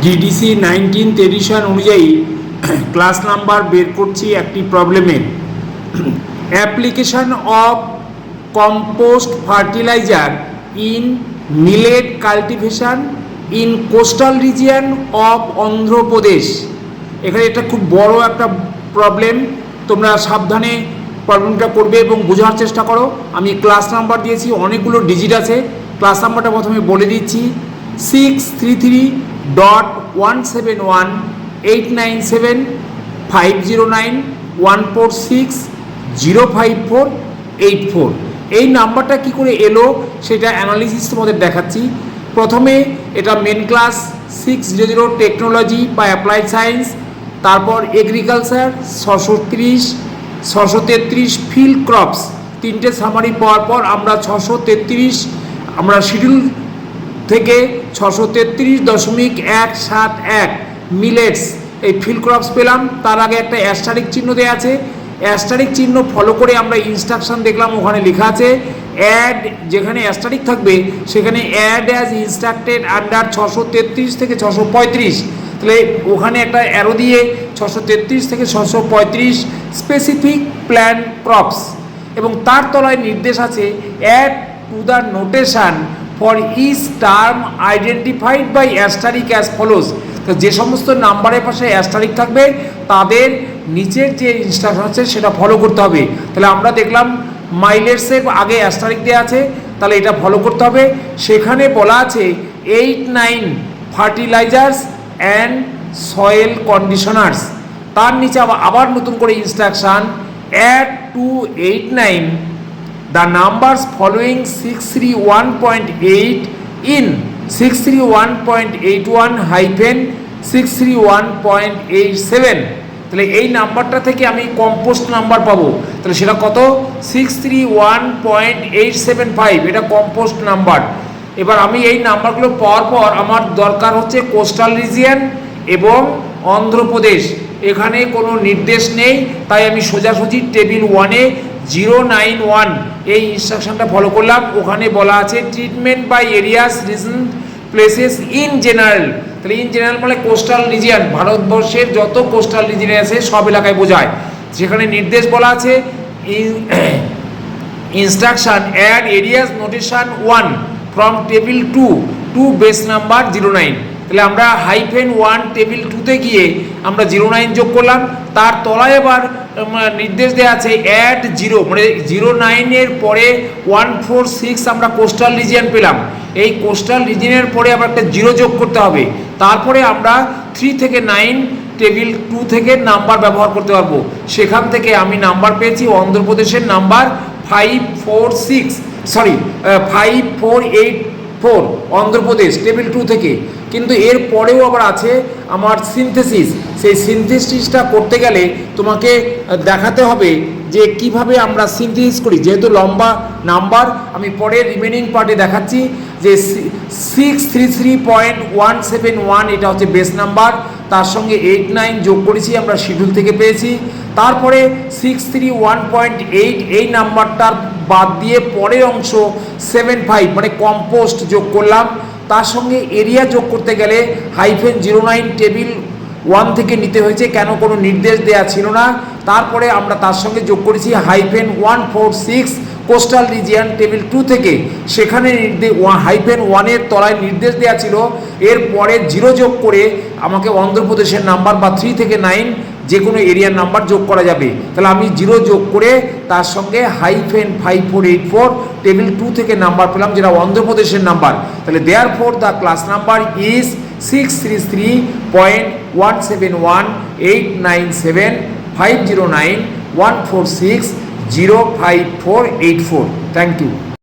DDC 19th addition অনুযায়ী class number বের করছি একটি প্রবলেমের। Application of compost fertiliser in millet cultivation in coastal region of Andhra Pradesh. এখানে এটা খুব বড় একটা প্রবলেম, তোমরা সাবধানে প্রবলেমটা করবে এবং বোঝার চেষ্টা করো। আমি ক্লাস নাম্বার দিয়েছি, অনেকগুলো ডিজিট আছে। ক্লাস নাম্বারটা প্রথমে বলে দিচ্ছি, 633.17189050914605484। এই নাম্বারটা কি করে এলো সেটা অ্যানালিসিস তোমাদের দেখাচ্ছি। প্রথমে এটা মেন ক্লাস 600 টেকনোলজি বা অ্যাপ্লাইড সায়েন্স, তারপর এগ্রিকালচার 633 ফিল্ড ক্রপস, তিনটে সামারি পাওয়ার পর আমরা 633 আমরা শিডিউল থেকে 633.171 মিলেটস এই ফিল্ড ক্রপস পেলাম। তার আগে একটা অ্যাস্টারিক চিহ্ন দেওয়া আছে, অ্যাস্টারিক চিহ্ন ফলো করে আমরা ইনস্ট্রাকশন দেখলাম, ওখানে লেখা আছে অ্যাড, যেখানে অ্যাস্টারিক থাকবে সেখানে অ্যাড অ্যাজ ইনস্ট্রাক্টেড আন্ডার 633 থেকে 635। তাহলে ওখানে একটা অ্যারো দিয়ে 633 থেকে 635 স্পেসিফিক প্ল্যান ক্রপস, এবং তার তলায় নির্দেশ আছে add to the notation for each term identified by asterisk as follows. তো যে সমস্ত নাম্বারের পাশে অ্যাস্টারিক থাকবে তাদের নিচের যে ইনস্ট্রাকশন আছে সেটা ফলো করতে হবে। তাহলে আমরা দেখলাম মাইলেটসের আগে অ্যাস্টারিক দেওয়া আছে, তাহলে এটা ফলো করতে হবে। সেখানে বলা আছে 89 ফার্টিলাইজার্স অ্যান্ড সয়েল কন্ডিশনার্স, তার নিচে আবার নতুন করে instruction add to 89 the numbers following 631.8 in 631.81-631.87। তাহলে এই নাম্বারটা থেকে আমি কম্পোস্ট নাম্বার পাবো, তাহলে সেটা কত 631.875, এটা কম্পোস্ট নাম্বার। এবার আমি এই নাম্বারগুলো পাওয়ার পর আমার দরকার হচ্ছে কোস্টাল রিজিয়ন এবং অন্ধ্রপ্রদেশ। এখানে কোনো নির্দেশ নেই, তাই আমি সোজাসুজি টেবিল 1-এ 091 এই ইনস্ট্রাকশনটা ফলো করলাম। ওখানে বলা আছে treatment by areas reason places in general. তাহলে ইন জেনারেল মানে কোস্টাল রিজিয়ন, ভারতবর্ষের যত কোস্টাল রিজিয়ন আছে সব এলাকায় বোঝায়। সেখানে নির্দেশ বলা আছে instruction add areas notation 1 from table 2 to base number 09। তাহলে আমরা -1 টেবিল 2-তে গিয়ে আমরা 09 যোগ করলাম। তার তলায় এবার নির্দেশ দেওয়া আছে অ্যাড 0, মানে 09-এর পরে 146 আমরা কোস্টাল রিজিয়ন পেলাম। এই কোস্টাল রিজিয়নের পরে আবার একটা 0 যোগ করতে হবে। তারপরে আমরা 3 থেকে 9 টেবিল 2 থেকে নাম্বার ব্যবহার করতে পারবো। সেখান থেকে আমি নাম্বার পেয়েছি অন্ধ্রপ্রদেশের নাম্বার 5484 অন্ধ্রপ্রদেশ টেবিল 2 থেকে। কিন্তু এর পরেও আবার আছে আমার সিনথেসিস, সেই সিনথেসিসটা করতে গেলে তোমাকে দেখাতে হবে যে কিভাবে আমরা সিনথেসিস করি। যেহেতু লম্বা নাম্বার, আমি পরে রিমেনিং পার্টে দেখাচ্ছি যে 633.171 এটা হচ্ছে বেস নাম্বার, তার সঙ্গে 89 যোগ করেছি আমরা শিডিউল থেকে পেয়েছি। তারপরে 631.8 এই নাম্বারটার বাদ দিয়ে পরের অংশ 75 মানে কম্পোস্ট যোগ করলাম। তার সঙ্গে এরিয়া যোগ করতে গেলে -09 টেবিল 1 থেকে নিতে হয়েছে, কেন কোনো নির্দেশ দেওয়া ছিল না। তারপরে আমরা তার সঙ্গে যোগ করেছি -146 কোস্টাল রিজিয়ন টেবিল 2 থেকে। সেখানে -1-এর তলায় নির্দেশ দেওয়া ছিল এর পরে 0 যোগ করে আমাকে অন্ধ্রপ্রদেশের নাম্বার বা 3 থেকে 9 যে কোনো এরিয়ার নাম্বার যোগ করা যাবে। তাহলে আমি 0 যোগ করে তার সঙ্গে -5484 টেবিল 2 থেকে নাম্বার পেলাম, যেটা অন্ধ্রপ্রদেশের নাম্বার। তাহলে therefore the class number is 633.17189750914605484। Thank you.